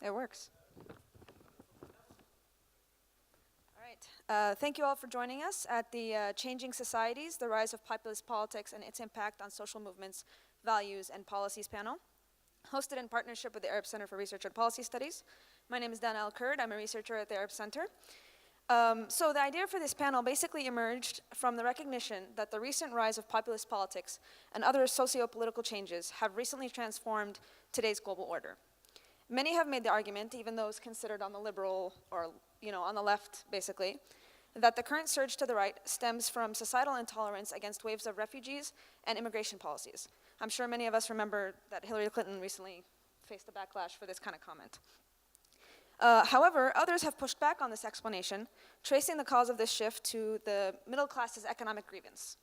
it works. All right. Thank you all for joining us at the Changing Societies, the Rise of Populist Politics and Its Impact on Social Movements, Values, and Policies panel, hosted in partnership with the Arab Center for Research and Policy Studies. My name is Dana El-Kurd. I'm a researcher at the Arab Center. So the idea for this panel basically emerged from the recognition that the recent rise of populist politics and other socio-political changes have recently transformed today's global order. Many have made the argument, even those considered on the liberal or on the left basically, that the current surge to the right stems from societal intolerance against waves of refugees and immigration policies. I'm sure many of us remember that Hillary Clinton recently faced a backlash for this kind of comment. However, others have pushed back on this explanation, tracing the cause of this shift to the middle class's economic grievance.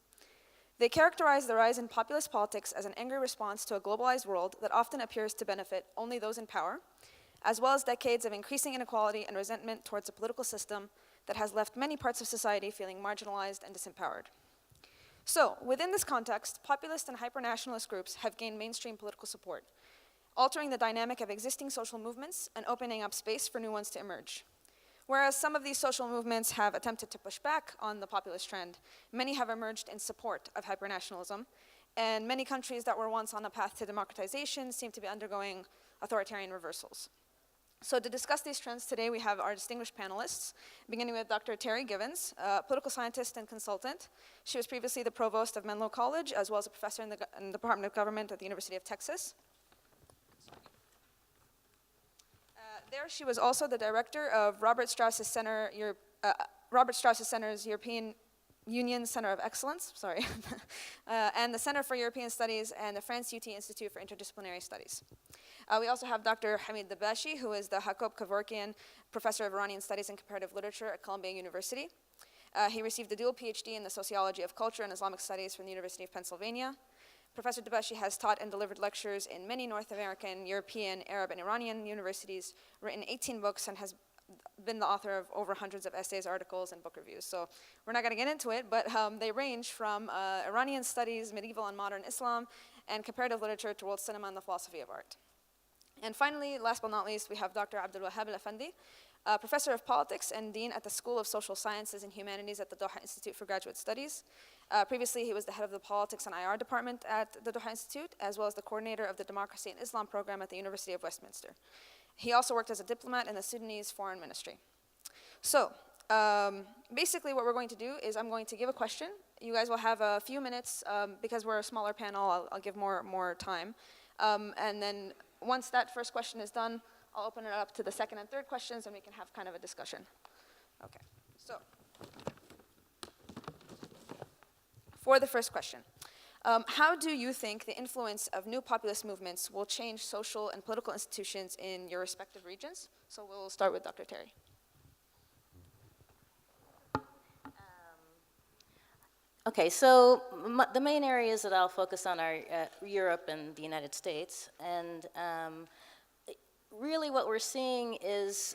They characterize the rise in populist politics as an angry response to a globalized world that often appears to benefit only those in power, as well as decades of increasing inequality and resentment towards a political system that has left many parts of society feeling marginalized and disempowered. So, within this context, populist and hyper-nationalist groups have gained mainstream political support, altering the dynamic of existing social movements and opening up space for new ones to emerge. Whereas some of these social movements have attempted to push back on the populist trend, many have emerged in support of hypernationalism, and many countries that were once on a path to democratization seem to be undergoing authoritarian reversals. So to discuss these trends today, we have our distinguished panelists, beginning with Dr. Terry Givens, a political scientist and consultant. She was previously the provost of Menlo College, as well as a professor in the Department of Government at the University of Texas. There, she was also the director of Robert Strauss's Center's European Union Center of Excellence, and the Center for European Studies and the France UT Institute for Interdisciplinary Studies. We also have Dr. Hamid Dabashi, who is the Jacob Kevorkian Professor of Iranian Studies and Comparative Literature at Columbia University. He received a dual PhD in the Sociology of Culture and Islamic Studies from the University of Pennsylvania. Professor Dabashi has taught and delivered lectures in many North American, European, Arab, and Iranian universities, written 18 books, and has been the author of over hundreds of essays, articles, and book reviews. So we're not going to get into it, but they range from Iranian studies, medieval and modern Islam, and comparative literature to world cinema and the philosophy of art. And finally, last but not least, we have Dr. Abdul Wahab Al-Afandi, Professor of Politics and Dean at the School of Social Sciences and Humanities at the Doha Institute for Graduate Studies. Previously, he was the head of the Politics and IR department at the Doha Institute, as well as the coordinator of the Democracy and Islam program at the University of Westminster. He also worked as a diplomat in the Sudanese Foreign Ministry. So, basically what we're going to do is I'm going to give a question. You guys will have a few minutes, because we're a smaller panel, I'll give more time. And then once that first question is done, I'll open it up to the second and third questions, and we can have kind of a discussion. Okay, so for the first question, how do you think the influence of new populist movements will change social and political institutions in your respective regions? So we'll start with Dr. Terry. Okay, so the main areas that I'll focus on are Europe and the United States. And really what we're seeing is,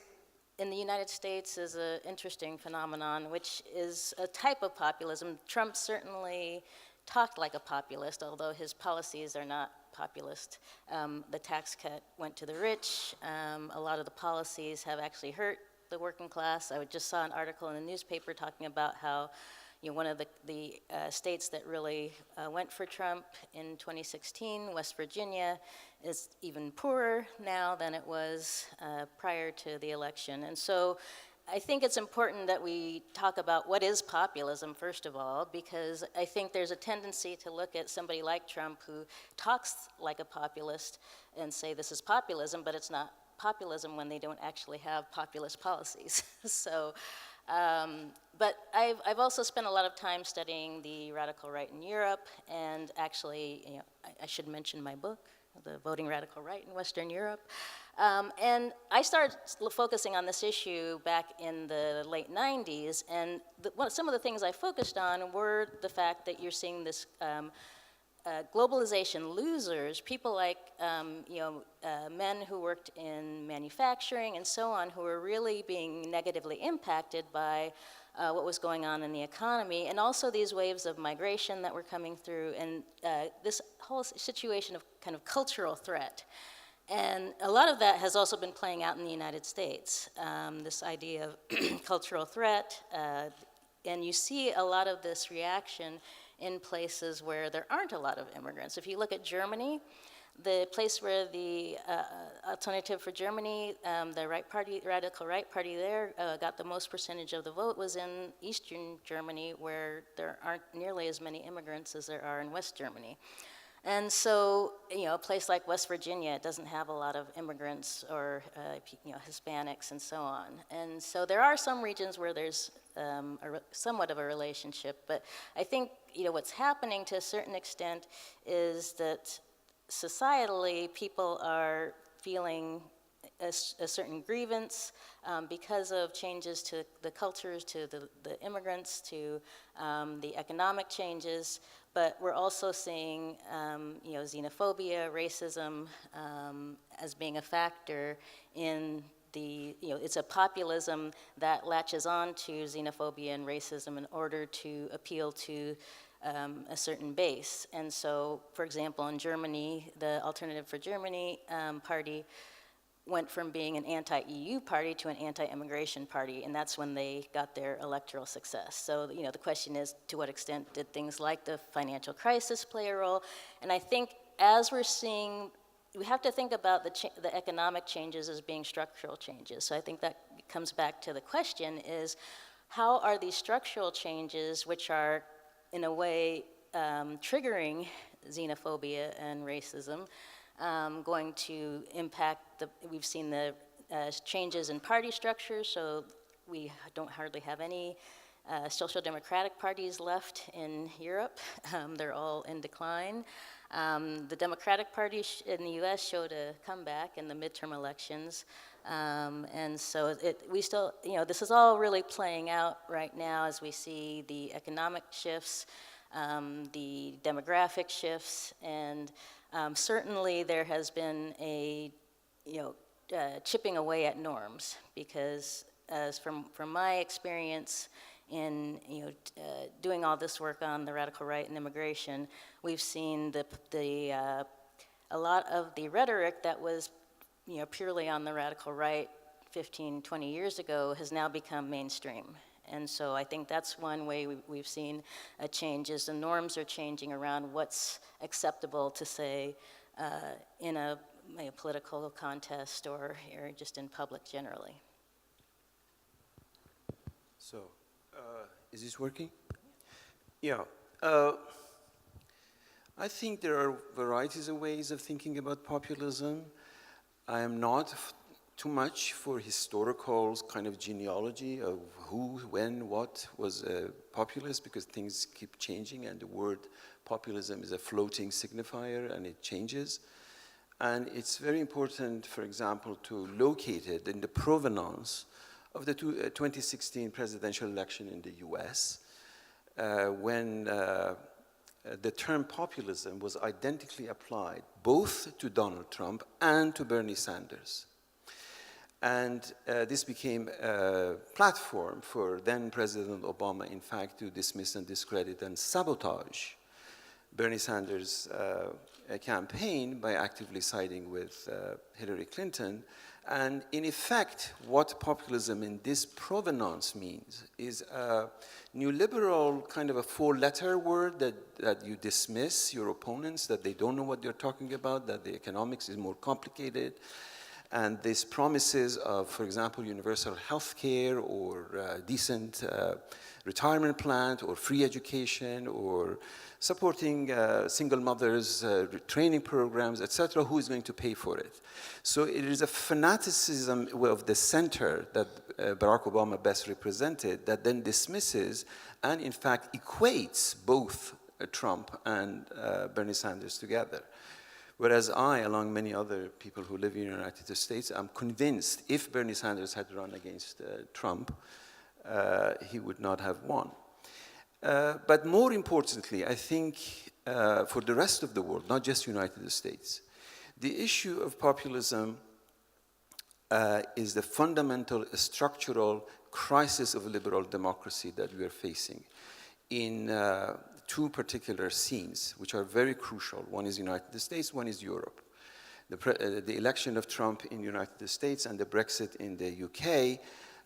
in the United States, is an interesting phenomenon, which is a type of populism. Trump certainly talked like a populist, although his policies are not populist. The tax cut went to the rich. A lot of the policies have actually hurt the working class. I just saw an article in the newspaper talking about how one of the states that really went for Trump in 2016, West Virginia, is even poorer now than it was prior to the election. And so I think it's important that we talk about what is populism, first of all, because I think there's a tendency to look at somebody like Trump who talks like a populist and say this is populism, but it's not populism when they don't actually have populist policies. So. But I've also spent a lot of time studying the radical right in Europe, and actually, I should mention my book, The Voting Radical Right in Western Europe. And I started focusing on this issue back in the late 90s, and some of the things I focused on were the fact that you're seeing this globalization losers, people like men who worked in manufacturing and so on, who were really being negatively impacted by what was going on in the economy, and also these waves of migration that were coming through, and this whole situation of kind of cultural threat. And a lot of that has also been playing out in the United States, this idea of cultural threat, and you see a lot of this reaction in places where there aren't a lot of immigrants. If you look at Germany, the place where the Alternative for Germany, the radical right party there, got the most percentage of the vote was in Eastern Germany, where there aren't nearly as many immigrants as there are in West Germany. And so, a place like West Virginia doesn't have a lot of immigrants or, Hispanics and so on. And so there are some regions where there's somewhat of a relationship, but I think, what's happening to a certain extent is that societally people are feeling a certain grievance because of changes to the cultures, to the immigrants, to the economic changes. But we're also seeing, xenophobia, racism as being a factor in the, it's a populism that latches on to xenophobia and racism in order to appeal to a certain base. And so, for example, in Germany, the Alternative for Germany party went from being an anti-EU party to an anti-immigration party, and that's when they got their electoral success. So, the question is, to what extent did things like the financial crisis play a role? And I think as we're seeing, we have to think about the economic changes as being structural changes. So I think that comes back to the question is, how are these structural changes, which are in a way triggering xenophobia and racism, going to impact we've seen the changes in party structure, so we don't hardly have any social democratic parties left in Europe. They're all in decline. The Democratic Party in the US showed a comeback in the midterm elections. And so we still, this is all really playing out right now as we see the economic shifts, the demographic shifts, and certainly there has been a, chipping away at norms, because as from my experience in doing all this work on the radical right and immigration, we've seen a lot of the rhetoric that was purely on the radical right 15, 20 years ago has now become mainstream. And so I think that's one way we've seen a change, is the norms are changing around what's acceptable to say in a political contest or just in public generally. So, is this working? Yeah. I think there are varieties of ways of thinking about populism. I am not too much for historical kind of genealogy of who, when, what was a populist, because things keep changing and the word populism is a floating signifier and it changes. And it's very important, for example, to locate it in the provenance of the 2016 presidential election in the US, when the term populism was identically applied both to Donald Trump and to Bernie Sanders. And this became a platform for then President Obama, in fact, to dismiss and discredit and sabotage Bernie Sanders' campaign by actively siding with Hillary Clinton. And in effect, what populism in this provenance means is a neoliberal kind of a four-letter word that you dismiss your opponents, that they don't know what they're talking about, that the economics is more complicated. And these promises of, for example, universal health care or decent retirement plan or free education or supporting single mothers, training programs, etc., who is going to pay for it? So it is a fanaticism of the center that Barack Obama best represented that then dismisses and, in fact, equates both Trump and Bernie Sanders together. Whereas I, along many other people who live in the United States, I'm convinced if Bernie Sanders had run against Trump, he would not have won. But more importantly, I think for the rest of the world, not just the United States, the issue of populism is the fundamental structural crisis of liberal democracy that we are facing in two particular scenes, which are very crucial. One is the United States, one is Europe. the election of Trump in the United States and the Brexit in the UK.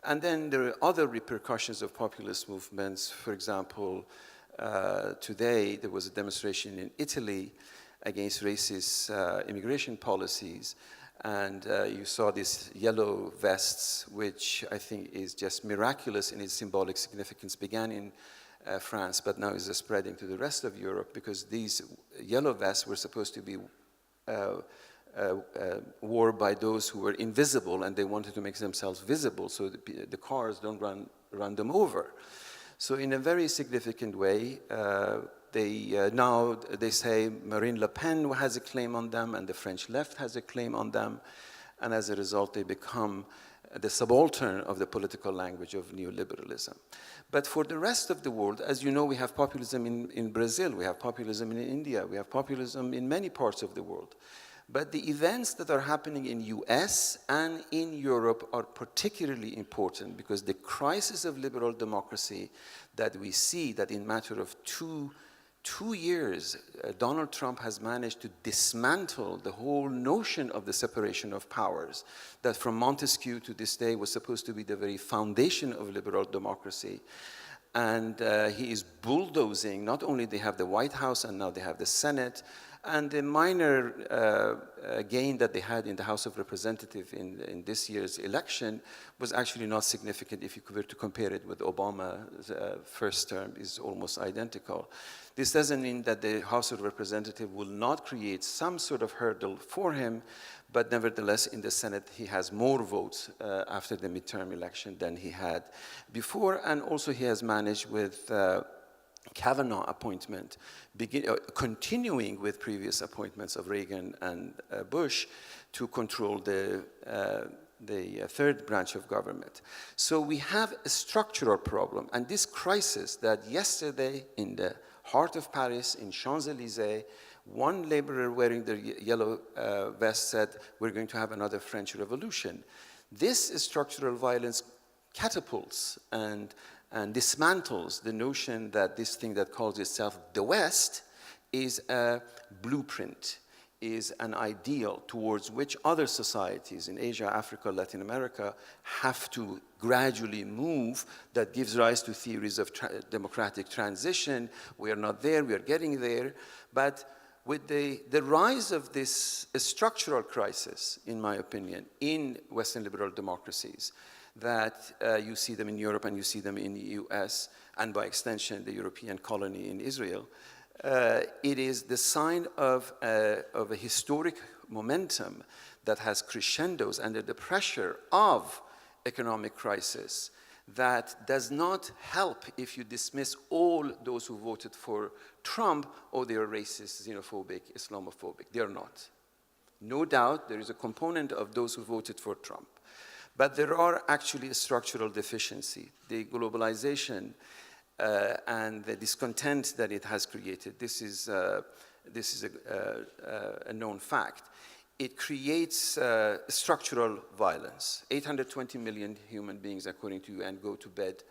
And then there are other repercussions of populist movements. For example, today there was a demonstration in Italy against racist immigration policies. And you saw these yellow vests, which I think is just miraculous in its symbolic significance. Began in France, but now is spreading to the rest of Europe, because these yellow vests were supposed to be worn by those who were invisible, and they wanted to make themselves visible so the cars don't run them over. So in a very significant way, now they say Marine Le Pen has a claim on them, and the French left has a claim on them, and as a result they become the subaltern of the political language of neoliberalism. But for the rest of the world, as you know, we have populism in Brazil, we have populism in India, we have populism in many parts of the world. But the events that are happening in US and in Europe are particularly important, because the crisis of liberal democracy that we see, that in matter of two years, Donald Trump has managed to dismantle the whole notion of the separation of powers, that from Montesquieu to this day was supposed to be the very foundation of liberal democracy. And he is bulldozing. Not only they have the White House, and now they have the Senate, and the minor gain that they had in the House of Representatives in this year's election was actually not significant if you were to compare it with Obama's first term, is almost identical. This doesn't mean that the House of Representatives will not create some sort of hurdle for him, but nevertheless in the Senate he has more votes after the midterm election than he had before, and also he has managed with Kavanaugh appointment, continuing with previous appointments of Reagan and Bush, to control the third branch of government. So we have a structural problem, and this crisis that yesterday in the heart of Paris, in Champs-Élysées, one laborer wearing the yellow vest said, "We're going to have another French Revolution." This structural violence catapults and dismantles the notion that this thing that calls itself the West is a blueprint, is an ideal towards which other societies in Asia, Africa, Latin America have to gradually move, that gives rise to theories of democratic transition. We are not there, we are getting there. But with the rise of this structural crisis, in my opinion, in Western liberal democracies, that you see them in Europe and you see them in the US, and by extension the European colony in Israel, it is the sign of a historic momentum that has crescendos under the pressure of economic crisis, that does not help if you dismiss all those who voted for Trump, or they are racist, xenophobic, Islamophobic. They are not. No doubt there is a component of those who voted for Trump. But there are actually a structural deficiency. The globalization and the discontent that it has created, this is a known fact. It creates structural violence. 820 million human beings, according to UN, go to bed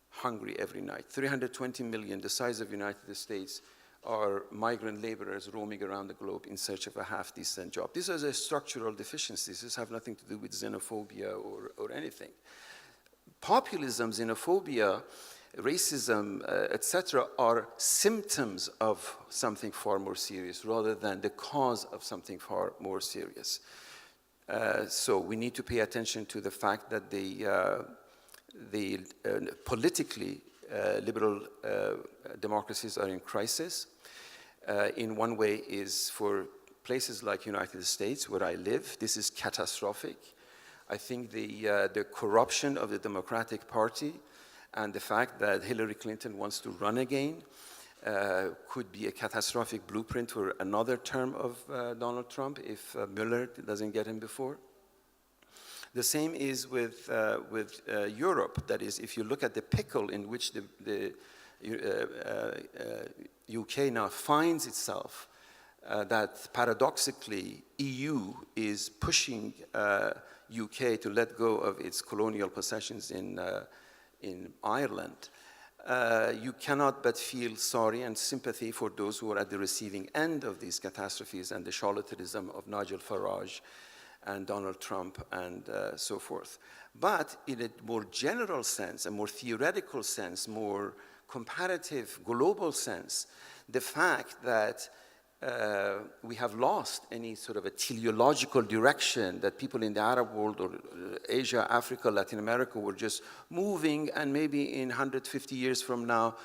hungry every night. 320 million, the size of the United States, are migrant laborers roaming around the globe in search of a half-decent job. These are the structural deficiencies. This have nothing to do with xenophobia or anything. Populism, xenophobia, racism, etc., are symptoms of something far more serious rather than the cause of something far more serious. So we need to pay attention to the fact that the politically liberal democracies are in crisis. In one way is for places like United States, where I live, this is catastrophic. I think the corruption of the Democratic Party and the fact that Hillary Clinton wants to run again could be a catastrophic blueprint for another term of Donald Trump if Mueller doesn't get him before. The same is with Europe. That is, if you look at the pickle in which the UK now finds itself, that paradoxically EU is pushing UK to let go of its colonial possessions in Ireland, you cannot but feel sorry and sympathy for those who are at the receiving end of these catastrophes and the charlatanism of Nigel Farage and Donald Trump and so forth. But in a more general sense, a more theoretical sense, more comparative, global sense, the fact that we have lost any sort of a teleological direction, that people in the Arab world or Asia, Africa, Latin America were just moving, and maybe in 150 years from now,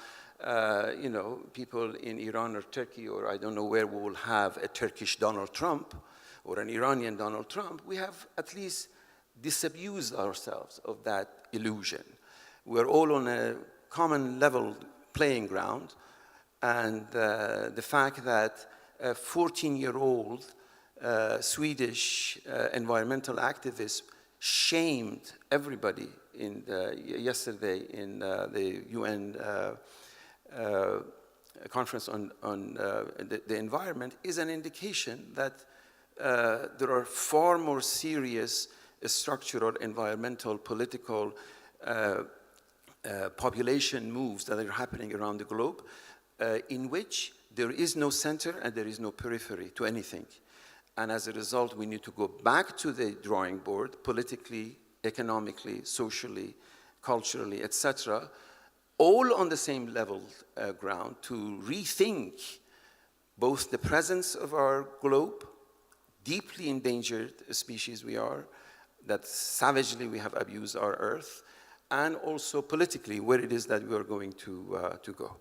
people in Iran or Turkey, or I don't know where, we will have a Turkish Donald Trump or an Iranian Donald Trump. We have at least disabused ourselves of that illusion. We're all on a common level playing ground, and the fact that a 14-year-old Swedish environmental activist shamed everybody yesterday in the UN conference on the environment is an indication that there are far more serious structural, environmental, political, population moves that are happening around the globe, in which there is no center and there is no periphery to anything. And as a result, we need to go back to the drawing board, politically, economically, socially, culturally, etc., all on the same level ground, to rethink both the presence of our globe, deeply endangered species we are, that savagely we have abused our earth, and also politically where it is that we are going to go.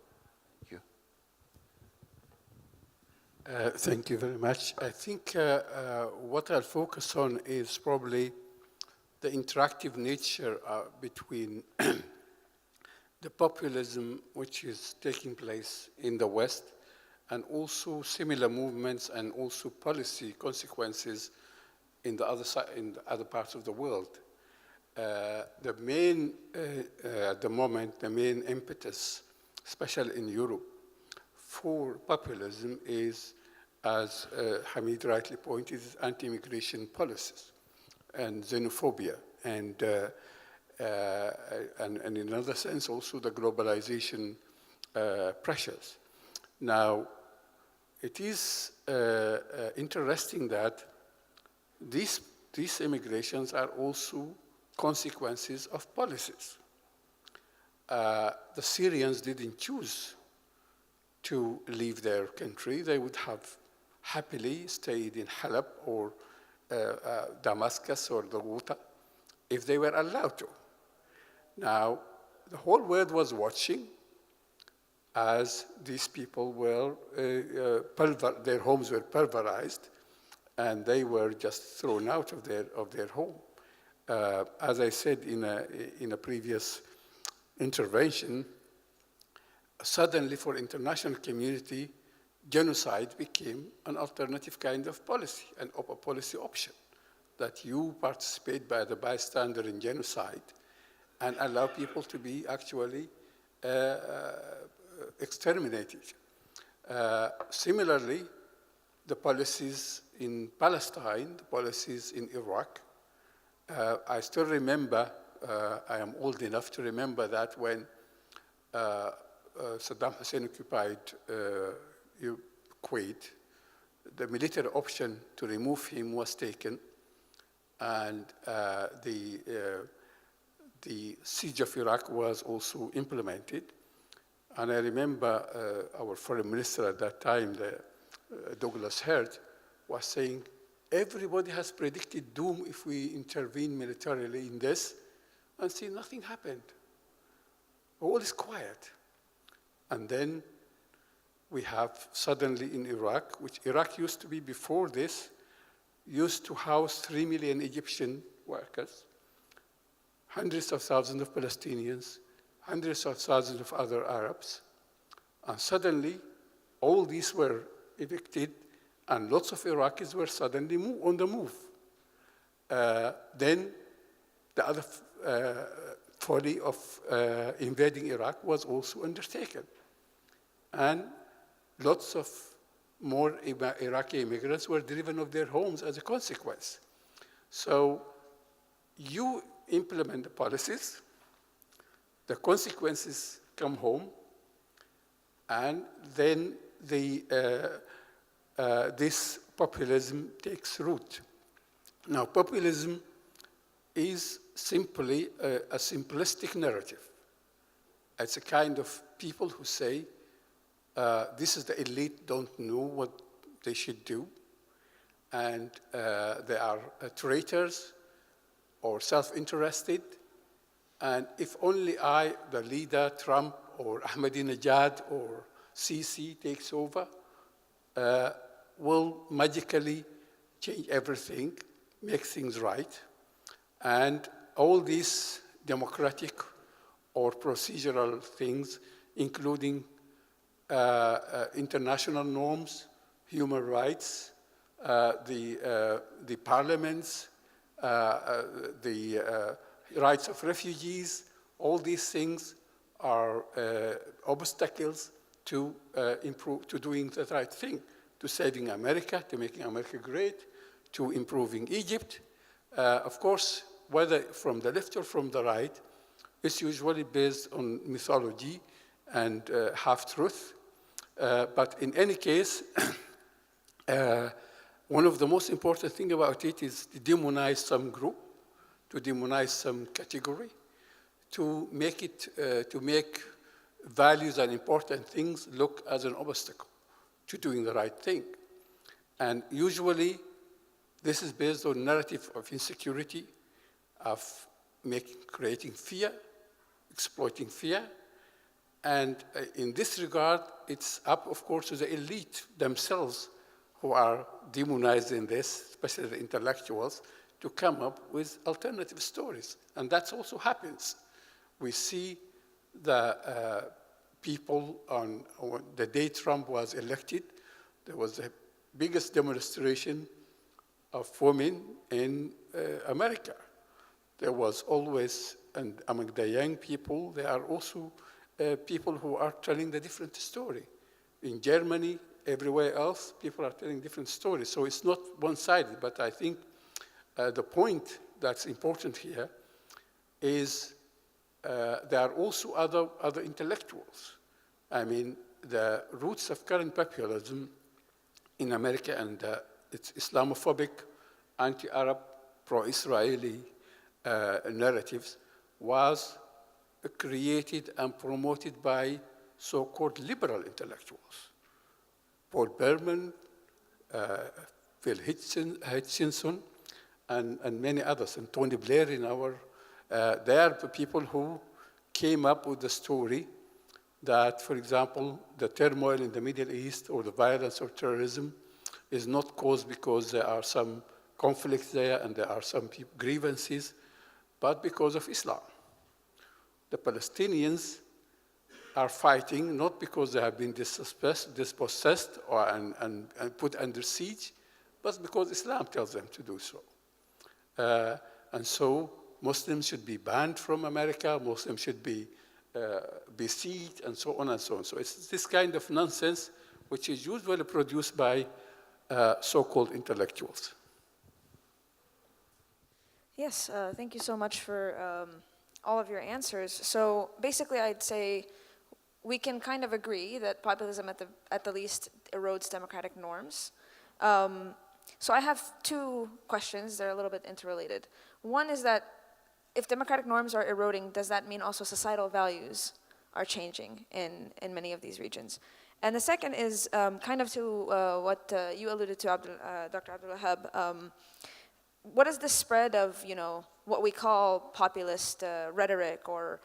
Thank you very much. I think what I'll focus on is probably the interactive nature between the populism which is taking place in the West, and also similar movements and also policy consequences in the other side, in the other parts of the world. The main, at the moment, the main impetus, especially in Europe, for populism is, as Hamid rightly pointed, is anti-immigration policies and xenophobia, and in another sense also the globalization pressures. Now, it is interesting that these immigrations are also consequences of policies. The Syrians didn't choose to leave their country. They would have happily stayed in Halab or Damascus or Ghouta if they were allowed to. Now, the whole world was watching as these people were, their homes were pulverized, and they were just thrown out of their home. As I said in a previous intervention, suddenly for international community, genocide became an alternative kind of policy, a policy option, that you participate by the bystander in genocide and allow people to be actually exterminated. Similarly, the policies in Palestine, the policies in Iraq, I still remember, I am old enough to remember that when Saddam Hussein occupied Kuwait, the military option to remove him was taken, and the siege of Iraq was also implemented. And I remember our foreign minister at that time, Douglas Hurd, was saying, everybody has predicted doom if we intervene militarily in this, and see, nothing happened. All is quiet. And then we have suddenly in Iraq, which Iraq used to be before this, used to house 3 million Egyptian workers, hundreds of thousands of Palestinians, hundreds of thousands of other Arabs. And suddenly, all these were evicted, and lots of Iraqis were suddenly on the move. Then the other folly of invading Iraq was also undertaken. And lots of more Iraqi immigrants were driven off their homes as a consequence. So you implement the policies, the consequences come home, and then this populism takes root. Now, populism is simply a simplistic narrative. It's a kind of people who say, this is the elite don't know what they should do, and they are traitors or self-interested, and if only I, the leader, Trump or Ahmadinejad or Sisi takes over, will magically change everything, make things right, and all these democratic or procedural things, including international norms, human rights, the parliaments, the rights of refugees, all these things are obstacles to doing the right thing, to saving America, to making America great, to improving Egypt. Of course, whether from the left or from the right, it's usually based on mythology and half-truth. But in any case, one of the most important things about it is to demonize some group, to demonize some category, to make values and important things look as an obstacle to doing the right thing. And usually, this is based on narrative of insecurity, of creating fear, exploiting fear. And in this regard, it's up, of course, to the elite themselves who are demonizing this, especially the intellectuals, to come up with alternative stories. And that also happens. We see the people on the day Trump was elected, there was the biggest demonstration of women in America. There was always, and among the young people, there are also people who are telling the different story. In Germany, everywhere else, people are telling different stories. So it's not one-sided, but I think the point that's important here is there are also other intellectuals. I mean, the roots of current populism in America and its Islamophobic, anti-Arab, pro-Israeli narratives was created and promoted by so-called liberal intellectuals. Paul Berman, Phil Hitchinson, and many others, and Tony Blair in our, they are the people who came up with the story that, for example, the turmoil in the Middle East or the violence or terrorism is not caused because there are some conflicts there and there are some grievances, but because of Islam. The Palestinians are fighting not because they have been dispossessed or and put under siege, but because Islam tells them to do so. And so Muslims should be banned from America, Muslims should be besieged, and so on and so on. So it's this kind of nonsense which is usually produced by so-called intellectuals. Yes, thank you so much for all of your answers. So basically, I'd say we can kind of agree that populism at the least erodes democratic norms. So I have two questions. They're a little bit interrelated. One is that if democratic norms are eroding, does that mean also societal values are changing in many of these regions? And the second is kind of to what you alluded to, Dr. Abdul Wahab. What is the spread of, what we call populist rhetoric or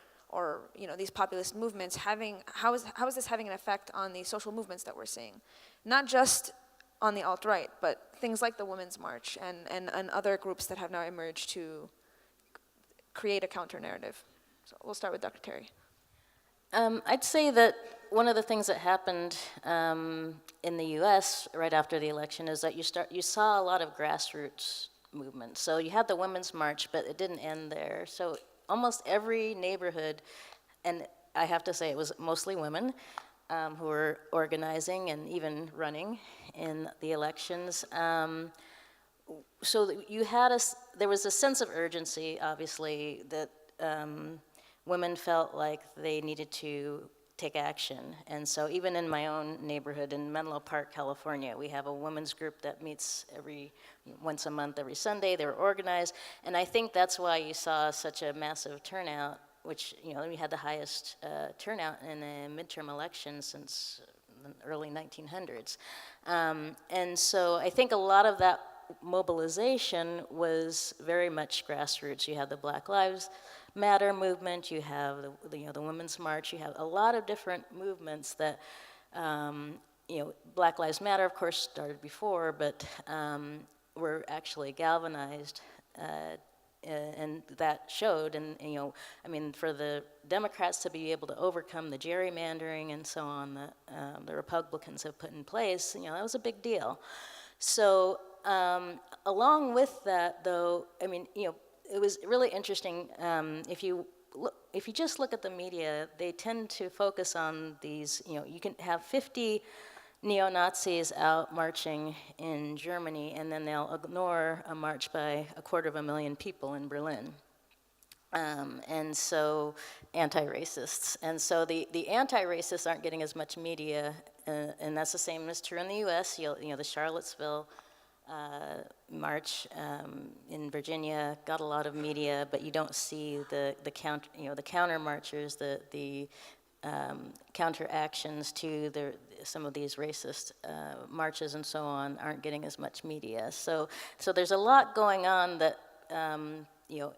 these populist movements how is this having an effect on the social movements that we're seeing? Not just on the alt-right, but things like the Women's March and other groups that have now emerged to create a counter-narrative. So we'll start with Dr. Terry. I'd say that one of the things that happened in the U.S. right after the election is that you saw a lot of grassroots movement. So you had the Women's March, but it didn't end there. So almost every neighborhood, and I have to say it was mostly women who were organizing and even running in the elections. So you had there was a sense of urgency, obviously, that women felt like they needed to take action. And so even in my own neighborhood in Menlo Park, California, we have a women's group that meets once a month, every Sunday. They're organized. And I think that's why you saw such a massive turnout, which, we had the highest turnout in a midterm election since the early 1900s. And so I think a lot of that mobilization was very much grassroots. You had the Black Lives Matter movement, you have the Women's March, you have a lot of different movements that, Black Lives Matter, of course, started before, but were actually galvanized, and that showed. And for the Democrats to be able to overcome the gerrymandering and so on that the Republicans have put in place, that was a big deal. So along with that, though, it was really interesting. If you just look at the media, they tend to focus on these. You can have 50 neo-Nazis out marching in Germany, and then they'll ignore a march by 250,000 people in Berlin. And so anti-racists. And so the anti-racists aren't getting as much media, and that's the same as true in the U.S. The Charlottesville march in Virginia got a lot of media, but you don't see the counter marchers, the counter actions to some of these racist marches and so on aren't getting as much media. So there's a lot going on that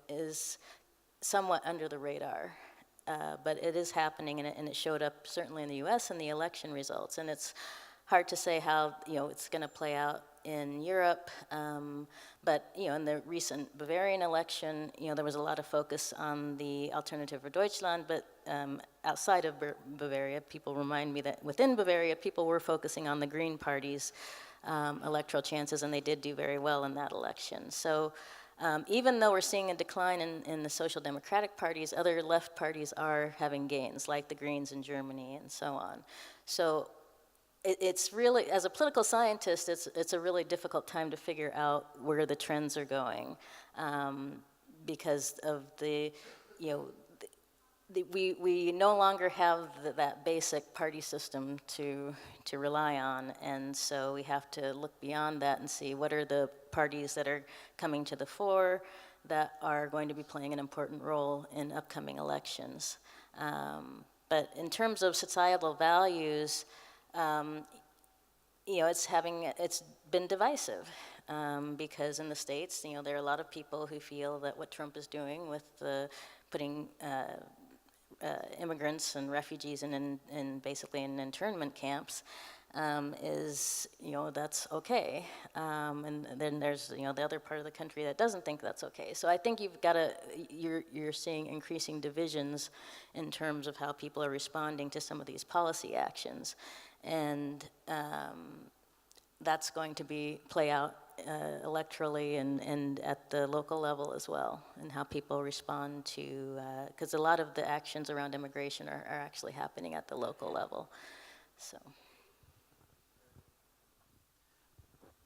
is somewhat under the radar, but it is happening, and it showed up certainly in the U.S. in the election results, and it's hard to say how it's going to play out in Europe, but in the recent Bavarian election, there was a lot of focus on the Alternative for Deutschland, but outside of Bavaria, people remind me that within Bavaria, people were focusing on the Green Party's electoral chances, and they did do very well in that election. So even though we're seeing a decline in the social democratic parties, other left parties are having gains, like the Greens in Germany and so on. So it's really, as a political scientist, it's a really difficult time to figure out where the trends are going, because of we no longer have that basic party system to rely on, and so we have to look beyond that and see what are the parties that are coming to the fore that are going to be playing an important role in upcoming elections. But in terms of societal values, it's been divisive, because in the States, there are a lot of people who feel that what Trump is doing with putting immigrants and refugees in basically in internment camps is, that's okay. And then there's, the other part of the country that doesn't think that's okay. So I think you're seeing increasing divisions in terms of how people are responding to some of these policy actions. And that's going to play out electorally and at the local level as well, and how people respond to, because a lot of the actions around immigration are actually happening at the local level. So.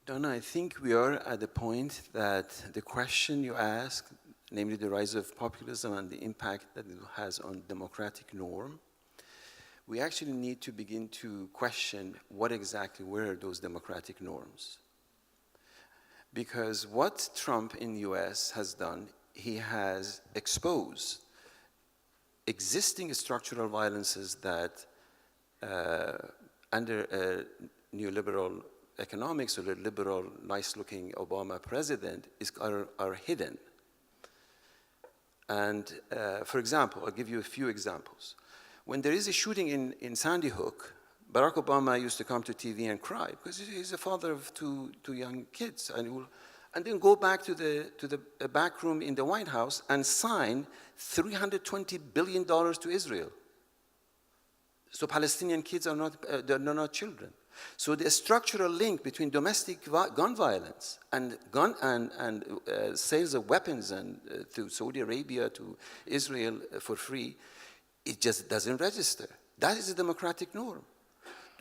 Donna, I think we are at the point that the question you asked, namely the rise of populism and the impact that it has on democratic norm, we actually need to begin to question what exactly were those democratic norms. Because what Trump in the US has done, he has exposed existing structural violences that under neoliberal economics or a liberal, nice-looking Obama president are hidden. And for example, I'll give you a few examples. When there is a shooting in Sandy Hook, Barack Obama used to come to TV and cry because he's a father of two young kids, and then go back to the back room in the White House and sign $320 billion to Israel. So Palestinian kids are they're not children. So the structural link between domestic gun violence and sales of weapons to Saudi Arabia, to Israel for free, it just doesn't register. That is a democratic norm.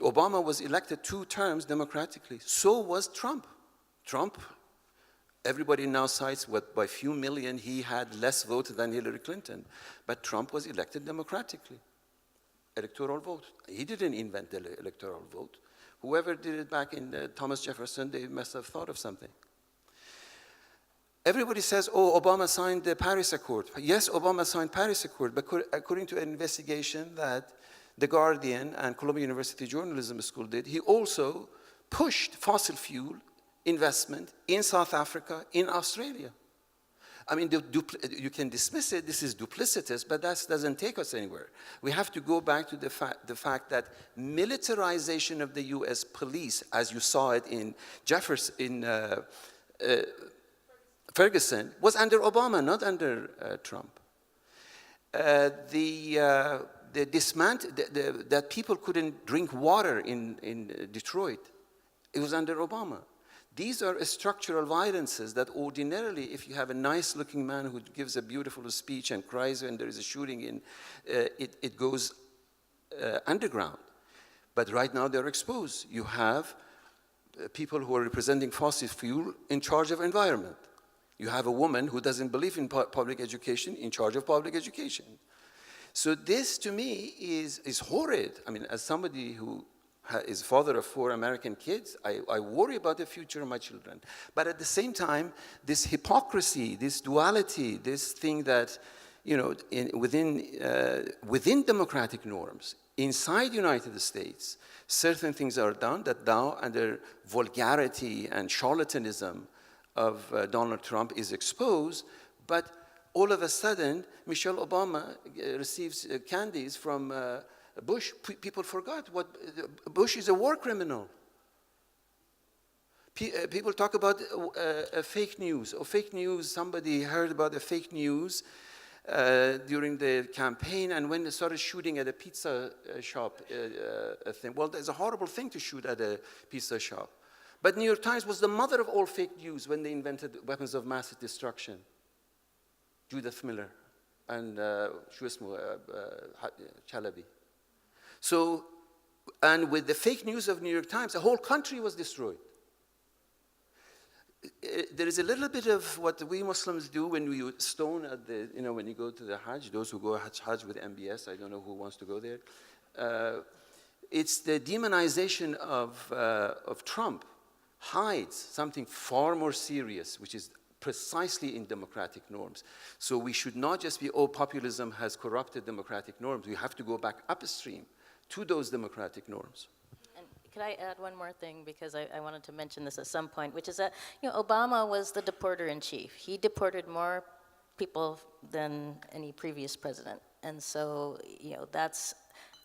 Obama was elected 2 terms democratically. So was Trump. Trump Everybody now cites what by few million he had less votes than Hillary Clinton. But Trump was elected democratically. Electoral vote. He didn't invent the electoral vote. Whoever did it back in Thomas Jefferson, they must have thought of something. Everybody says, oh, Obama signed the Paris Accord. Yes, Obama signed Paris Accord, but according to an investigation that The Guardian and Columbia University Journalism School did, he also pushed fossil fuel investment in South Africa, in Australia. I mean, you can dismiss it, this is duplicitous, but that doesn't take us anywhere. We have to go back to the fact that militarization of the US police, as you saw it in Ferguson, was under Obama, not under Trump. That people couldn't drink water in Detroit, it was under Obama. These are structural violences that ordinarily, if you have a nice-looking man who gives a beautiful speech and cries when there is a shooting, it goes underground. But right now they're exposed. You have people who are representing fossil fuel in charge of environment. You have a woman who doesn't believe in public education in charge of public education. So this, to me, is horrid. I mean, as somebody who is father of 4 American kids, I worry about the future of my children. But at the same time, this hypocrisy, this duality, this thing that, you know, within democratic norms, inside United States, certain things are done that now, under vulgarity and charlatanism of Donald Trump, is exposed, but all of a sudden, Michelle Obama receives candies from Bush. People forgot what Bush is a war criminal. People talk about fake news. Somebody heard about the fake news during the campaign, and when they started shooting at a pizza shop thing. Well, it's a horrible thing to shoot at a pizza shop. But New York Times was the mother of all fake news when they invented weapons of mass destruction. Judith Miller and Chalabi. So, and with the fake news of New York Times, the whole country was destroyed. There is a little bit of what we Muslims do when we stone at the, you know, when you go to the Hajj, those who go Hajj with MBS, I don't know who wants to go there. It's the demonization of Trump hides something far more serious, which is precisely in democratic norms. So we should not just be, oh, populism has corrupted democratic norms. We have to go back upstream to those democratic norms. And could I add one more thing, because I wanted to mention this at some point, which is that, you know, Obama was the deporter-in-chief. He deported more people than any previous president. And so, you know, that's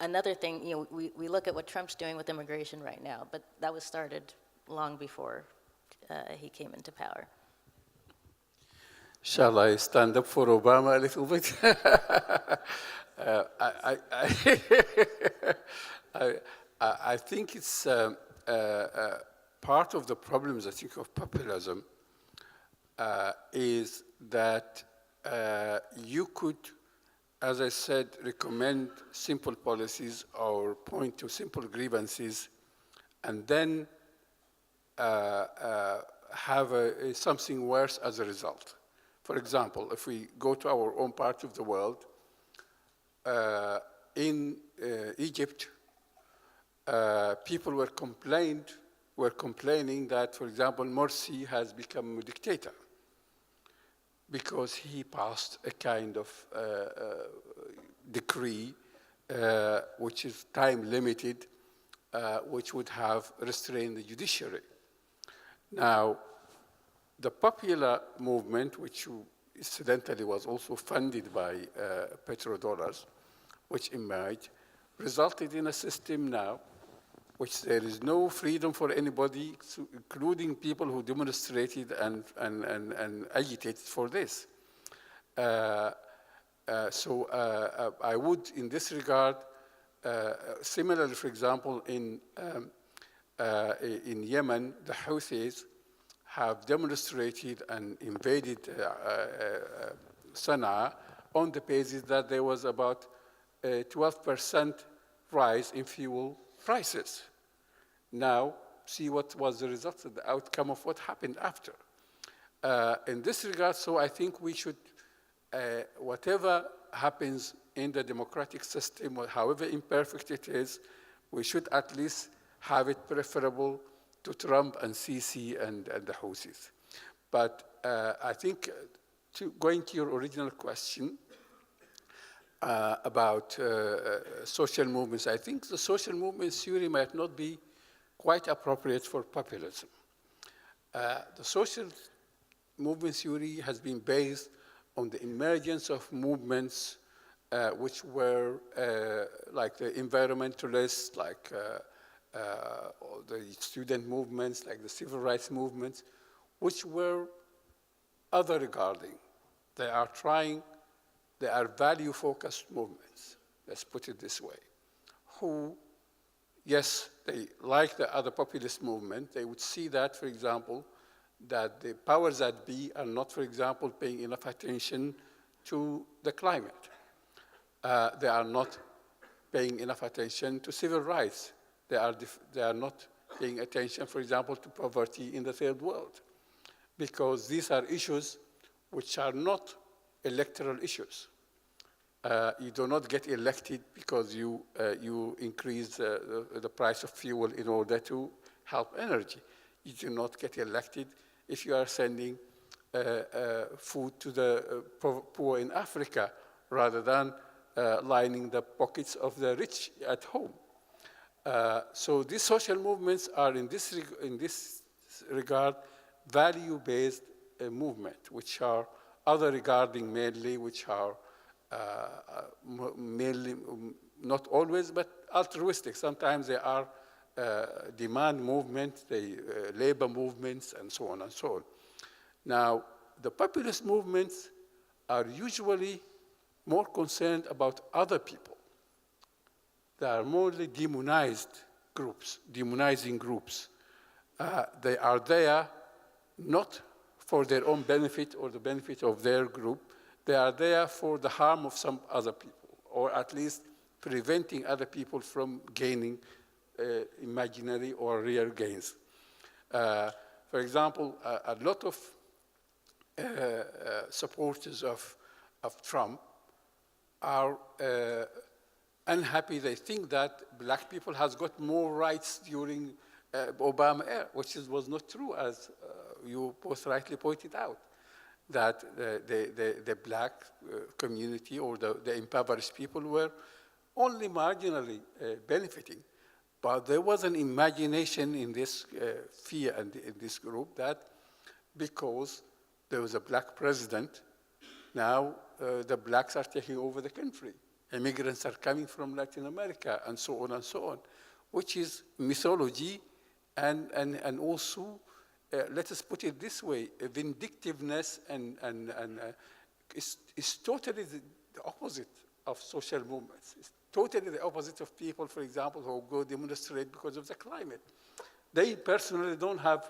another thing. You know, we look at what Trump's doing with immigration right now, but that was started long before he came into power. Shall I stand up for Obama a little bit? I think it's part of the problems, I think, of populism is that you could, as I said, recommend simple policies or point to simple grievances and then have something worse as a result. For example, if we go to our own part of the world, in Egypt, people were complaining that, for example, Morsi has become a dictator because he passed a kind of decree which is time limited, which would have restrained the judiciary. Now, the popular movement, which incidentally was also funded by petrodollars, which emerged, resulted in a system now which there is no freedom for anybody, including people who demonstrated and agitated for this. So I would, in this regard, similarly, for example, in Yemen, the Houthis have demonstrated and invaded Sana'a on the basis that there was about a 12% rise in fuel prices. Now, see what was the result, the outcome of what happened after. In this regard, so I think we should, whatever happens in the democratic system, or however imperfect it is, we should at least have it preferable to Trump and Sisi and the Houthis. But I think, going to your original question about social movements, I think the social movement theory might not be quite appropriate for populism. The social movement theory has been based on the emergence of movements which were like the environmentalists, like the student movements, like the civil rights movements, which were other regarding. They are value-focused movements, let's put it this way, who, yes, they, like the other populist movement, they would see that, for example, that the powers that be are not, for example, paying enough attention to the climate. They are not paying enough attention to civil rights. They are not paying attention, for example, to poverty in the third world, because these are issues which are not electoral issues. You do not get elected because you increase the price of fuel in order to help energy. You do not get elected if you are sending food to the poor in Africa rather than lining the pockets of the rich at home. So these social movements are, in this regard, value-based movement, which are other regarding mainly, which are mainly, not always, but altruistic. Sometimes they are demand movements, labor movements, and so on and so on. Now, the populist movements are usually more concerned about other people. They are mostly demonizing groups. They are there not for their own benefit or the benefit of their group. They are there for the harm of some other people, or at least preventing other people from gaining imaginary or real gains. For example, a lot of supporters of Trump are unhappy. They think that black people has got more rights during Obama era, which was not true, as you both rightly pointed out, that the black community or the impoverished people were only marginally benefiting. But there was an imagination in this fear and in this group that because there was a black president, now the blacks are taking over the country. Immigrants are coming from Latin America, and so on, which is mythology and also, let us put it this way, vindictiveness and is totally the opposite of social movements. It's totally the opposite of people, for example, who go demonstrate because of the climate. They personally don't have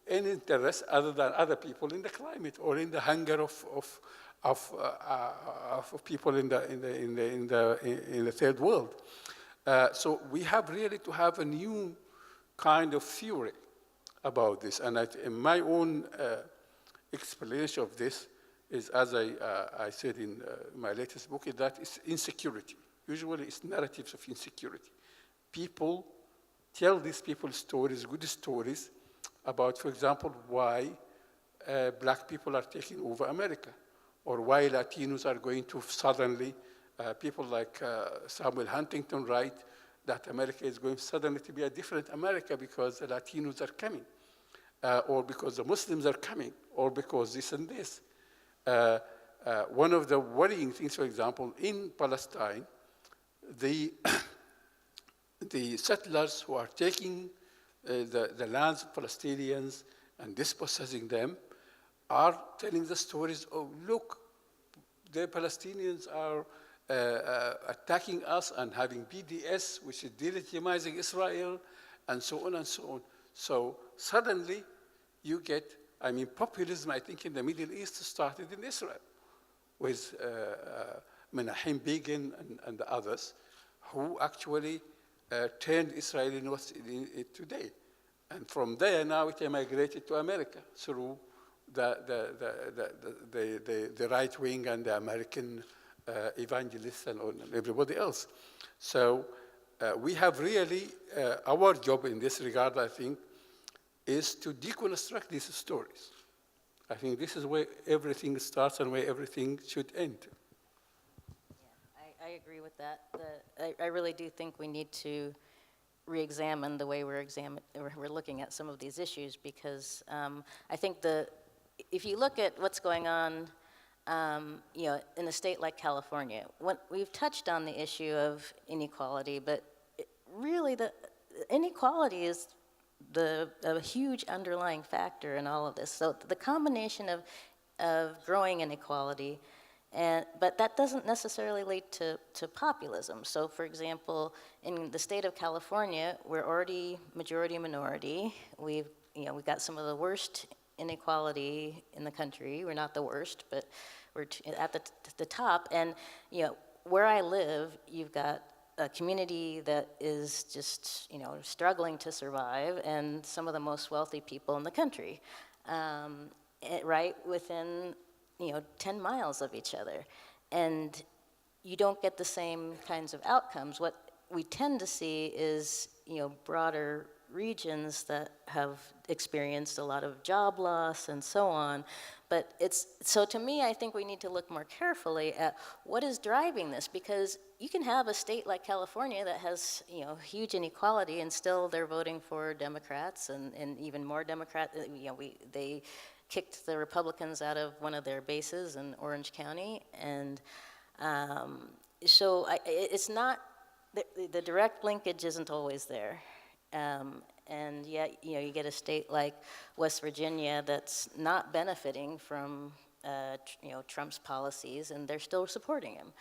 any interest other than other people in the climate or in the hunger of people in the third world. So we have really to have a new kind of theory about this. And in my own explanation of this is, as I said in my latest book, is that it's insecurity. Usually it's narratives of insecurity. People tell these people stories, good stories, about, for example, why black people are taking over America, or why Latinos are going to suddenly, people like Samuel Huntington write that America is going suddenly to be a different America because the Latinos are coming, or because the Muslims are coming, or because this and this. One of the worrying things, for example, in Palestine, the settlers who are taking the lands of Palestinians and dispossessing them are telling the stories of, look, the Palestinians are attacking us and having BDS, which is delegitimizing Israel, and so on and so on. So suddenly you get, populism, I think, in the Middle East started in Israel with Menachem Begin and the others who actually turned Israel into it today. And from there, now it emigrated to America through the right wing and the American evangelists and everybody else. So we have really, our job in this regard, I think, is to deconstruct these stories. I think this is where everything starts and where everything should end. I agree with that. I really do think we need to re-examine the way we're looking at some of these issues, because I think if you look at what's going on, in a state like California, we've touched on the issue of inequality, but really the inequality is a huge underlying factor in all of this. So the combination of growing inequality, but that doesn't necessarily lead to populism. So for example, in the state of California, we're already majority minority. We've got some of the worst inequality in the country. We're not the worst, but we're at the top. And where I live, you've got a community that is just struggling to survive, and some of the most wealthy people in the country, right within 10 miles of each other. And you don't get the same kinds of outcomes. What we tend to see is broader regions that have experienced a lot of job loss and so on. But so to me, I think we need to look more carefully at what is driving this, because you can have a state like California that has huge inequality, and still they're voting for Democrats, and even more Democrats. They kicked the Republicans out of one of their bases in Orange County, and so it's not the direct linkage isn't always there. And yet, you get a state like West Virginia that's not benefiting from, Trump's policies, and they're still supporting him.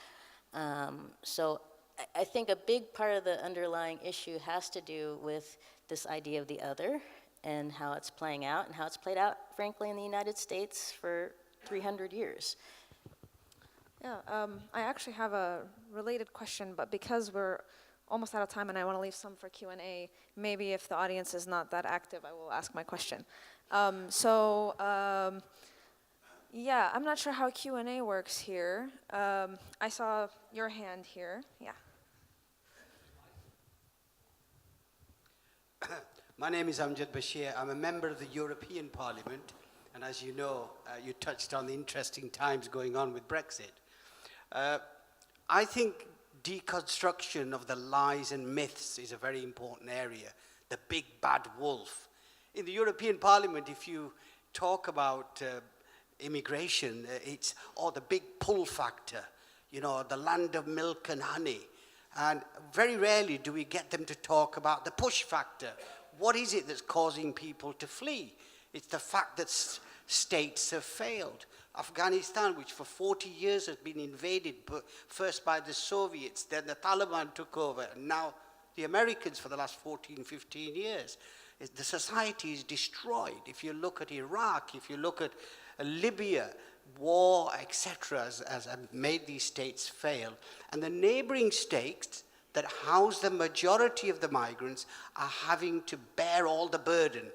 So I think a big part of the underlying issue has to do with this idea of the other and how it's playing out, and how it's played out, frankly, in the United States for 300 years. Yeah, I actually have a related question, but because we're almost out of time and I want to leave some for Q&A, maybe if the audience is not that active, I will ask my question. Yeah, I'm not sure how Q&A works here. I saw your hand here. Yeah. My name is Amjad Bashir. I'm a member of the European Parliament, and as you know, you touched on the interesting times going on with Brexit. I think deconstruction of the lies and myths is a very important area, the big bad wolf. In the European Parliament, if you talk about immigration, it's the big pull factor, the land of milk and honey. And very rarely do we get them to talk about the push factor. What is it that's causing people to flee? It's the fact that states have failed. Afghanistan, which for 40 years has been invaded, first by the Soviets, then the Taliban took over, and now the Americans for the last 14, 15 years. The society is destroyed. If you look at Iraq, if you look at Libya, war, etc., has made these states fail. And the neighboring states that house the majority of the migrants are having to bear all the burden.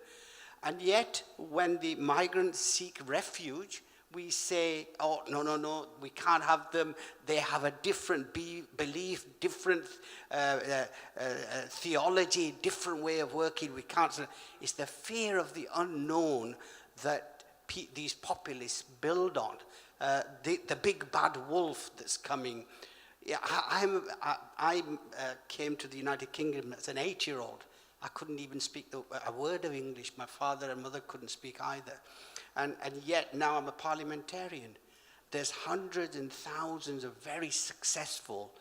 And yet, when the migrants seek refuge, we say, oh, no, we can't have them. They have a different belief, different theology, different way of working. We can't. It's the fear of the unknown that these populists build on. The big bad wolf that's coming. Yeah, I came to the United Kingdom as an 8-year-old. I couldn't even speak a word of English. My father and mother couldn't speak either. And yet now I'm a parliamentarian. There's hundreds and thousands of very successful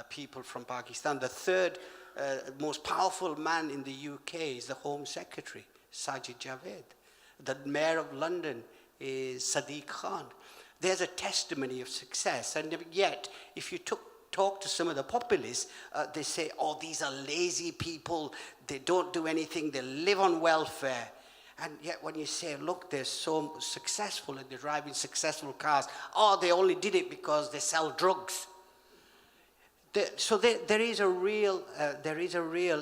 people from Pakistan. The third most powerful man in the UK is the Home Secretary, Sajid Javid. The Mayor of London is Sadiq Khan. There's a testimony of success. And yet, if you talk to some of the populists, they say, oh, these are lazy people. They don't do anything. They live on welfare. And yet when you say, look, they're so successful and they're driving successful cars, they only did it because they sell drugs. So there is a real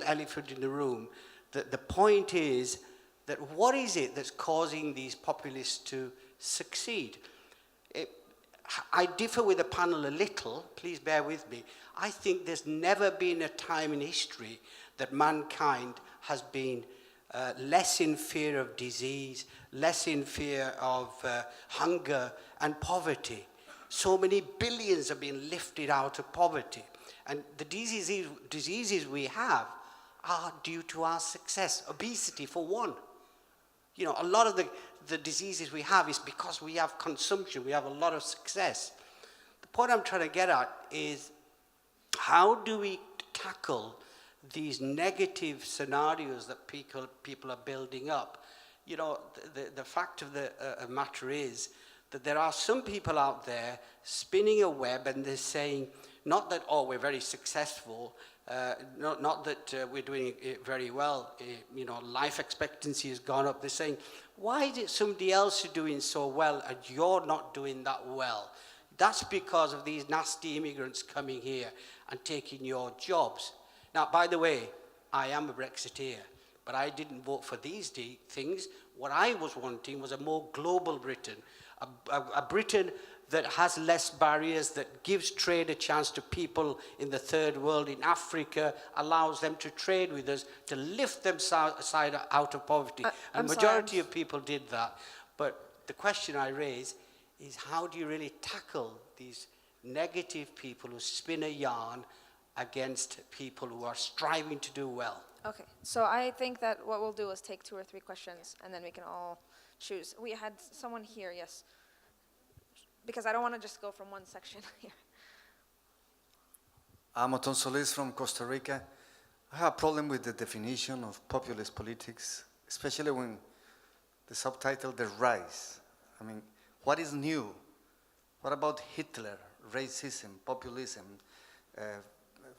elephant in the room. The point is, that what is it that's causing these populists to succeed? I differ with the panel a little, please bear with me. I think there's never been a time in history that mankind has been less in fear of disease, less in fear of hunger and poverty. So many billions have been lifted out of poverty. And the diseases we have are due to our success. Obesity, for one. You know, a lot of the diseases we have is because we have consumption, we have a lot of success. The point I'm trying to get at is, how do we tackle these negative scenarios that people are building up? You know, the fact of the matter is that there are some people out there spinning a web, and they're saying, not that, oh, we're very successful, not that we're doing it very well, you know, life expectancy has gone up. They're saying, why is it somebody else is doing so well and you're not doing that well? That's because of these nasty immigrants coming here and taking your jobs. Now, by the way, I am a Brexiteer, but I didn't vote for these things. What I was wanting was a more global Britain, a Britain that has less barriers, that gives trade a chance to people in the third world, in Africa, allows them to trade with us, to lift them side out of poverty. And the majority of people did that. But the question I raise is, how do you really tackle these negative people who spin a yarn against people who are striving to do well? Okay, so I think that what we'll do is take 2 or 3 questions, and then we can all choose. We had someone here, yes. Because I don't want to just go from one section here. I'm Oton Solis from Costa Rica. I have a problem with the definition of populist politics, especially when the subtitle, The Rise. I mean, what is new? What about Hitler, racism, populism,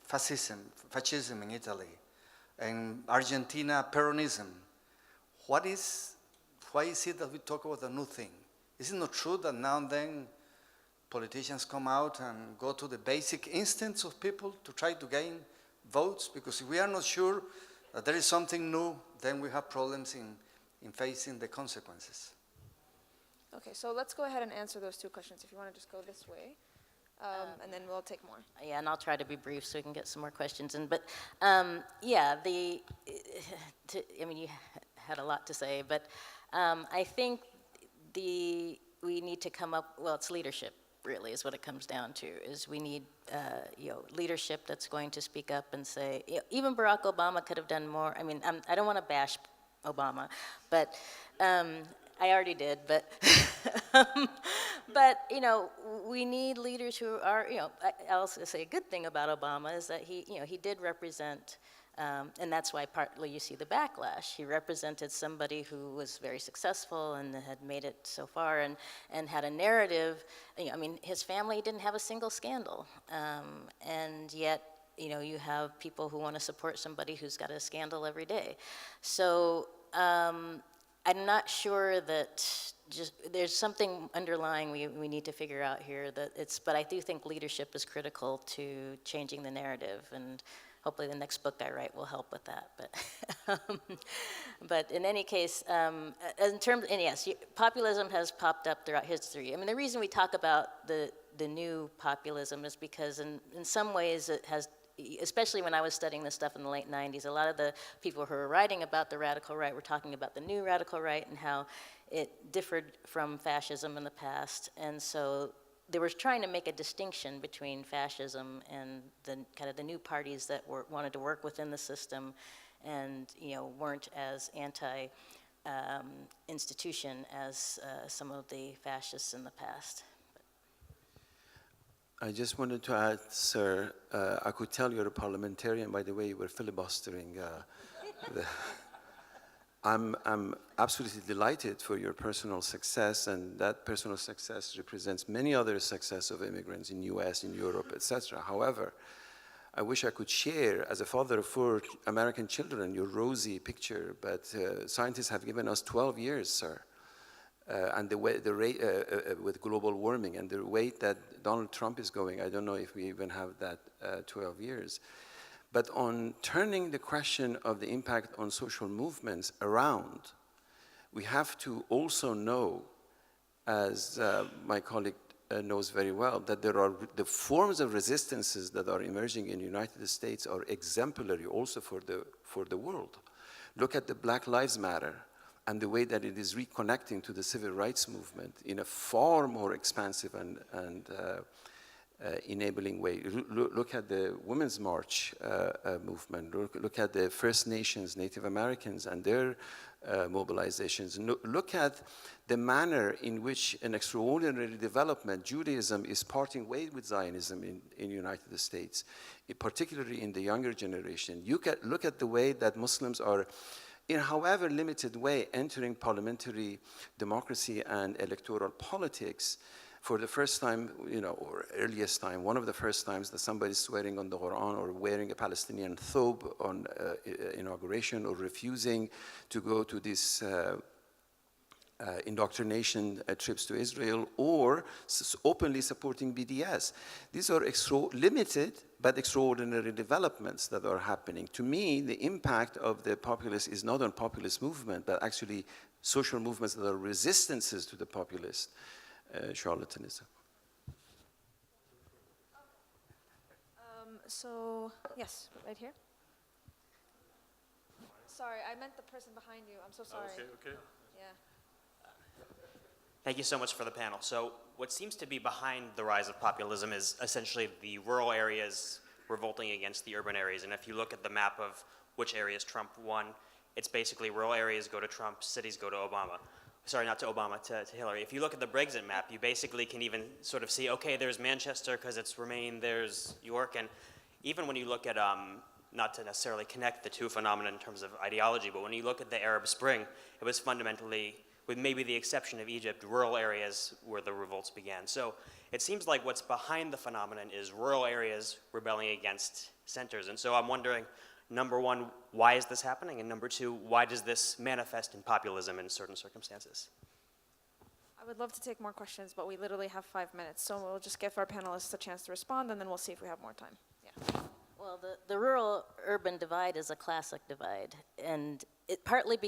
fascism in Italy, and Argentina, Peronism? Why is it that we talk about a new thing? Is it not true that now and then politicians come out and go to the basic instincts of people to try to gain votes? Because if we are not sure that there is something new, then we have problems in facing the consequences. Okay, so let's go ahead and answer those 2 questions. If you want to just go this way, and then we'll take more. Yeah, and I'll try to be brief so we can get some more questions in. But yeah, I mean, you had a lot to say, but I think we need to come up, well, it's leadership, really, is what it comes down to, is we need, leadership that's going to speak up and say, even Barack Obama could have done more. I mean, I don't want to bash Obama, but I already did, but, but, we need leaders who are, I'll also say a good thing about Obama is that he did represent, and that's why partly you see the backlash. He represented somebody who was very successful and had made it so far and had a narrative. I mean, his family didn't have a single scandal. And yet, you have people who want to support somebody who's got a scandal every day. So I'm not sure that there's something underlying we need to figure out here but I do think leadership is critical to changing the narrative, and hopefully the next book I write will help with that. But in any case, yes, populism has popped up throughout history. I mean, the reason we talk about the new populism is because in some ways it has, especially when I was studying this stuff in the late 90s, a lot of the people who were writing about the radical right were talking about the new radical right and how it differed from fascism in the past. And so they were trying to make a distinction between fascism and the kind of the new parties that wanted to work within the system and weren't as anti-institution as some of the fascists in the past. I just wanted to add, sir, I could tell you're a parliamentarian by the way you were filibustering. I'm absolutely delighted for your personal success, and that personal success represents many other success of immigrants in US, in Europe, etc. However, I wish I could share, as a father of 4 American children, your rosy picture, but scientists have given us 12 years, sir. And the rate with global warming and the rate that Donald Trump is going, I don't know if we even have that 12 years. But on turning the question of the impact on social movements around, we have to also know, as my colleague knows very well, that there are the forms of resistances that are emerging in the United States are exemplary also for the world. Look at the Black Lives Matter and the way that it is reconnecting to the civil rights movement in a far more expansive and enabling way. Look at the Women's March movement. Look at the First Nations, Native Americans, and their mobilizations. Look at the manner in which an extraordinary development, Judaism, is parting ways with Zionism in the United States, particularly in the younger generation. Look at the way that Muslims are, in however limited way, entering parliamentary democracy and electoral politics. For the first time, or earliest time, one of the first times that somebody's swearing on the Quran or wearing a Palestinian thobe on inauguration, or refusing to go to these indoctrination trips to Israel, or openly supporting BDS. These are limited but extraordinary developments that are happening. To me, the impact of the populist is not on populist movement, but actually social movements that are resistances to the populist charlatanism. So, yes, right here. Sorry, I meant the person behind you. I'm so sorry. Okay. Yeah. Thank you so much for the panel. So what seems to be behind the rise of populism is essentially the rural areas revolting against the urban areas. And if you look at the map of which areas Trump won, it's basically rural areas go to Trump, cities go to Obama. Sorry, not to Obama, to Hillary. If you look at the Brexit map, you basically can even sort of see, okay, there's Manchester because it's Remain, there's York, and even when you look at, not to necessarily connect the two phenomena in terms of ideology, but when you look at the Arab Spring, it was fundamentally, with maybe the exception of Egypt, rural areas where the revolts began. So it seems like what's behind the phenomenon is rural areas rebelling against centers. And so I'm wondering, number one, why is this happening? And number two, why does this manifest in populism in certain circumstances? I would love to take more questions, but we literally have 5 minutes, so we'll just give our panelists a chance to respond, and then we'll see if we have more time. Yeah. Well, the rural-urban divide is a classic divide, and it partly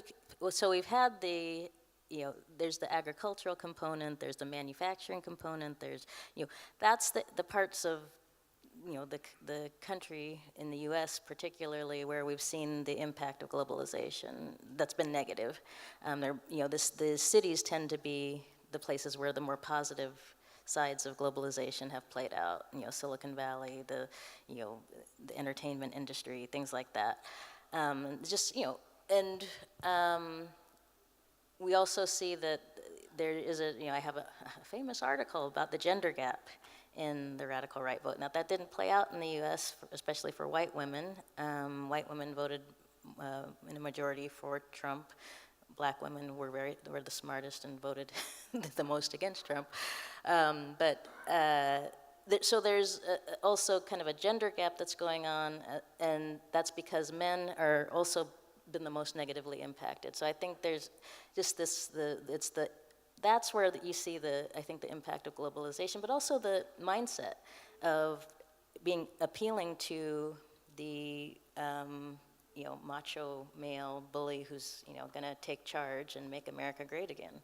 so we've had there's the agricultural component, there's the manufacturing component, there's that's the parts of the country in the U.S. particularly where we've seen the impact of globalization that's been negative. The cities tend to be the places where the more positive sides of globalization have played out. Silicon Valley, the entertainment industry, things like that. We also see that there is I have a famous article about the gender gap in the radical right vote. Now that didn't play out in the U.S., especially for white women. White women voted in a majority for Trump. Black women were the smartest and voted the most against Trump. So there's also kind of a gender gap that's going on, and that's because men are also been the most negatively impacted. So I think there's just that's where you see I think the impact of globalization, but also the mindset of appealing to the macho male bully who's going to take charge and make America great again.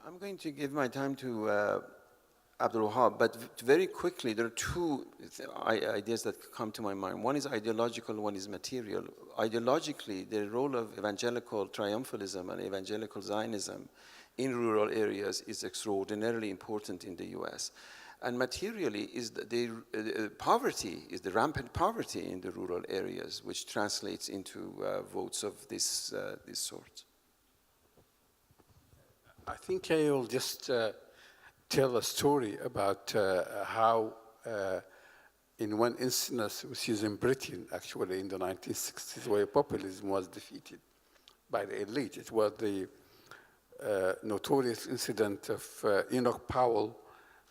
I'm going to give my time to Abdul Wahab, but very quickly, there are two ideas that come to my mind. One is ideological, one is material. Ideologically, the role of evangelical triumphalism and evangelical Zionism in rural areas is extraordinarily important in the US. And materially, is the poverty, is the rampant poverty in the rural areas, which translates into votes of this sort. I think I will just tell a story about how, in one instance, which is in Britain, actually, in the 1960s, where populism was defeated by the elite. It was the notorious incident of Enoch Powell,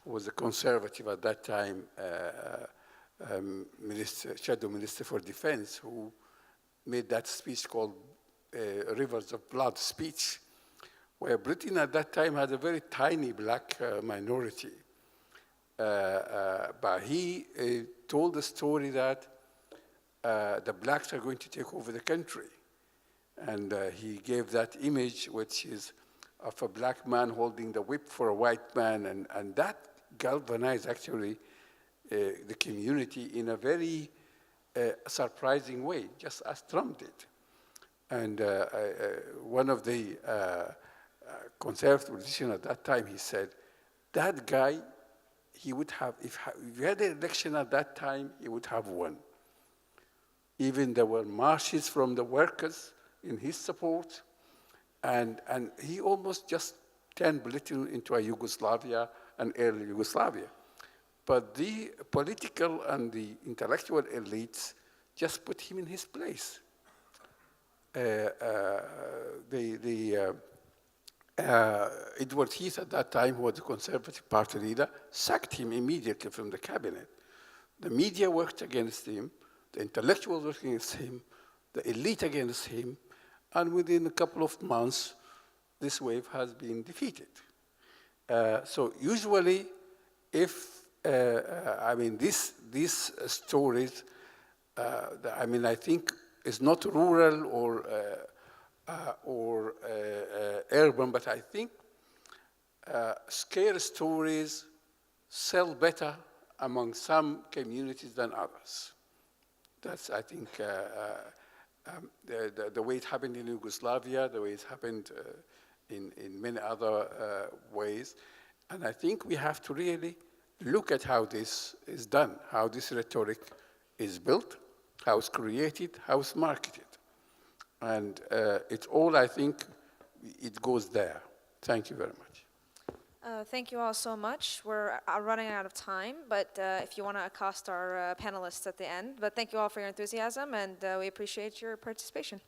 who was a conservative at that time, Shadow Minister for Defense, who made that speech called Rivers of Blood speech, where Britain at that time had a very tiny black minority. But he told the story that the blacks are going to take over the country. And he gave that image, which is of a black man holding the whip for a white man, and that galvanized actually the community in a very surprising way, just as Trump did. And one of the conservative politicians at that time, he said, that guy, he would have, if we had an election at that time, he would have won. Even there were marches from the workers in his support, and he almost just turned Britain into a Yugoslavia, an early Yugoslavia. But the political and the intellectual elites just put him in his place. Edward Heath at that time, who was the Conservative Party leader, sacked him immediately from the cabinet. The media worked against him, the intellectuals worked against him, the elite against him, and within a couple of months, this wave has been defeated. So usually, if, these stories, I think is not rural or urban, but I think scare stories sell better among some communities than others. That's, I think, the way it happened in Yugoslavia, the way it happened in many other ways. And I think we have to really look at how this is done, how this rhetoric is built, how it's created, how it's marketed. And it's all, I think, it goes there. Thank you very much. Thank you all so much. We're running out of time, but if you want to accost our panelists at the end. But thank you all for your enthusiasm, and we appreciate your participation.